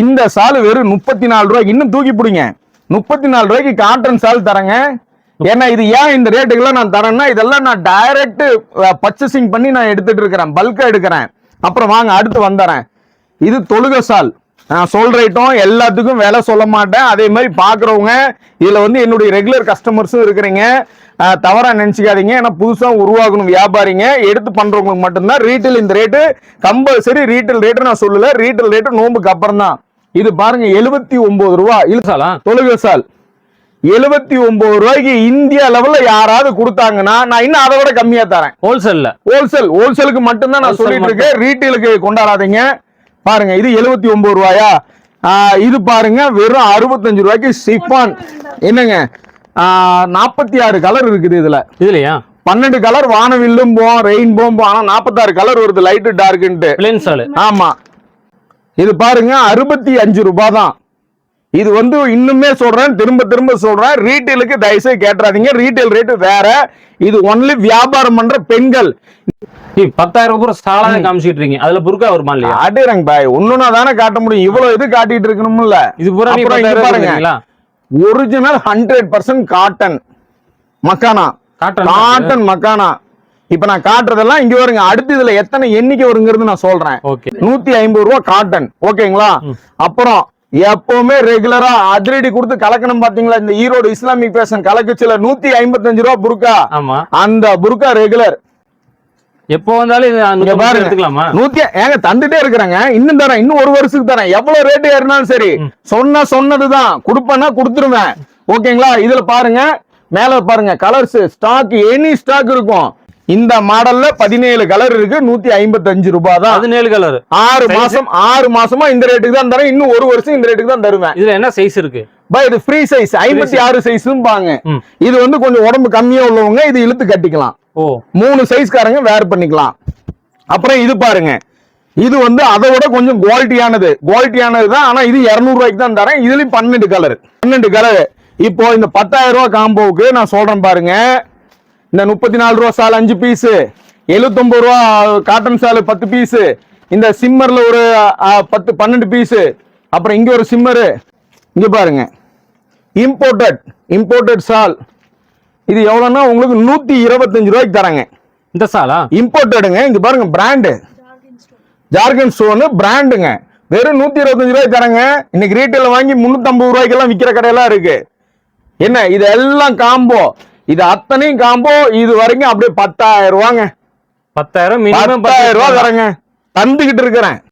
இந்த சால் வெறும் 34 ரூபாய்க்கு, இன்னும் தூக்கி பிடிங்க. 34 ரூபாய்க்கு காட்டன் சால் தரேங்க. ஏன்னா இது ஏன் இந்த ரேட்டுக்கெல்லாம் நான் தரேன்னா, இதெல்லாம் நான் டைரக்ட் பர்ச்சேசிங் பண்ணி நான் எடுத்துட்டு இருக்கிறேன், பல்கா எடுக்கிறேன். அப்புறம் வாங்க அடுத்து வந்துறேன். இது தொழுகை சால். நான் சொல்றேட்டும், எல்லாத்துக்கும் விலை சொல்ல மாட்டேன். அதே மாதிரி பாக்குறவங்க இதுல வந்து என்னுடைய ரெகுலர் கஸ்டமர்ஸும் இருக்கிறீங்க, தவறா நினைச்சுக்காதீங்க. ஏன்னா புதுசா உருவாக்கணும் வியாபாரிங்க, எடுத்து பண்றவங்களுக்கு மட்டும்தான் ரீட்டைல் இந்த ரேட்டு கம்பல்சரி. ரீட்டைல் ரேட்டு நான் சொல்லல, ரீட்டைல் ரேட்டு நோம்புக்கு அப்புறம் தான். இது பாருங்க 79 ரூபா இழுசாலா தொழுகை சால். 79 ரூபாய்க்கு இந்தியா லெவல்ல யாராவது கொடுத்தாங்கன்னா நான் இன்னும் அதை விட கம்மியா தரேன். ஹோல்சேலுக்கு மட்டும்தான் நான் சொல்லிட்டு இருக்கேன், ரீட்டைலுக்கு கொண்டாடாதீங்க. பாருங்க இது 79 ரூபாயா. இது பாருங்க வெறும் 65 ரூபாய்க்கு சிஃபான். என்னங்க 46 கலர் இருக்குது இதுலயா 12 கலர் வானவில்லும் போம், ரெயின்போம் போம். ஆனா 46 கலர் வருது, லைட் டார்க்ன்ட்டு. ஆமா இது பாருங்க 65 ரூபாய் தான். இது வந்து இன்னுமே சொல்றேன், திரும்ப சொல்றேன், ரீட்டைலுக்கு தயவுசெய்து கேட்றாதீங்க. ரீட்டைல் ரேட்டு வேற, இது ஒன்லி வியாபாரம் பண்ற பெண்கள். 10,000 ரூபாய் சாலாவே காமிச்சிட்டு இருக்கீங்க, அதுல புர்கா வருமா இல்லையா? அடேரங்க பாய், ஒண்ணுனா தானே காட்ட முடியும், இவ்வளவு இது காட்டிட்டு இருக்கணும்ல. இது பூரா பாருங்க original 100% cotton makhana, cotton makhana. இப்ப நான் காட்டுறதெல்லாம் இங்க வருங்க. அடுத்து இதுல எத்தனை எண்ணிக்கை வருங்கிறது நான் சொல்றேன். 150 ரூபாய் காட்டன், ஓகேங்களா? அப்புறம் எப்பவுமே ரெகுலரா அதிரடி கொடுத்து கலக்கணும் பாத்தீங்களா, இந்த ஈரோடு இஸ்லாமிக் ஃபேஷன் கலக்குச்சுல 155 ரூபாய் புர்கா. அந்த புர்கா ரெகுலர் எப்போ வந்தாலும் எடுத்துக்கலாமா? ஏங்க தந்துட்டே இருக்கிறாங்க, இன்னும் தரேன், இன்னும் ஒரு வருஷத்துக்கு தரேன். எவ்வளவு ரேட்டு ஏறினாலும் சரி, சொன்னதுதான் கொடுப்பேன்னா கொடுத்துருவேன், ஓகேங்களா? இதுல பாருங்க, மேல பாருங்க கலர்ஸ் ஸ்டாக், எனி ஸ்டாக் இருக்கும். இந்த மாடல்ல 17 கலர் இருக்கு, 155 ரூபாய் தான். 17 கலர் 6 மாசமா இந்த ரேட்டுக்கு தான் தரேன், இன்னும் ஒரு வருஷம் இந்த ரேட்டுக்கு தான் தருவேன். இதுல என்ன சைஸ் இருக்கு? இது ஃப்ரீ சைஸ் 56 சைஸும் பாங்க. இது வந்து கொஞ்சம் உடம்பு கம்மியா உள்ளவங்க இது இழுத்து கட்டிக்கலாம். 3 சைஸ்காரங்க வேர் பண்ணிக்கலாம். அப்புறம் இது பாருங்க, இது வந்து அதை விட கொஞ்சம் குவாலிட்டியானது தான். ஆனா இது 200 ரூபாய்க்கு தான் தரேன். இதுலயும் 12 கலர். இப்போ இந்த 10,000 ரூபாய் காம்போவுக்கு நான் சொல்றேன் பாருங்க. இந்த 34 ரூபாய் சால் 5 பீஸ், 79 ரூபா காட்டன் சால் 10 பீஸ், இந்த சிம்மர்ல ஒரு 12 பீஸ், அப்புறம் இங்க ஒரு சிம்மரு. இங்க பாருங்க இம்போர்ட்டட் சால். இது எவ்வளவுன்னா உங்களுக்கு 125 ரூபாய்க்கு தராங்க. இந்த சாலா இம்போர்ட்டடுங்க. இங்க பாருங்க பிராண்டு ஜார்கன் ஸ்டோன் பிராண்டுங்க. வெறும் 125 ரூபாய்க்கு தராங்க. இன்னைக்கு ரீட்டைல வாங்கி 350 ரூபாய்க்கெல்லாம் விற்கிற கடையெல்லாம் இருக்கு. என்ன இது எல்லாம் காம்போ, இது அத்தனையும் காம்போ. இது வரைக்கும் அப்படியே 10,000 ரூபாங்க. 10,000 ரூபாய் தரங்க, தந்துகிட்டு இருக்கிறேன்.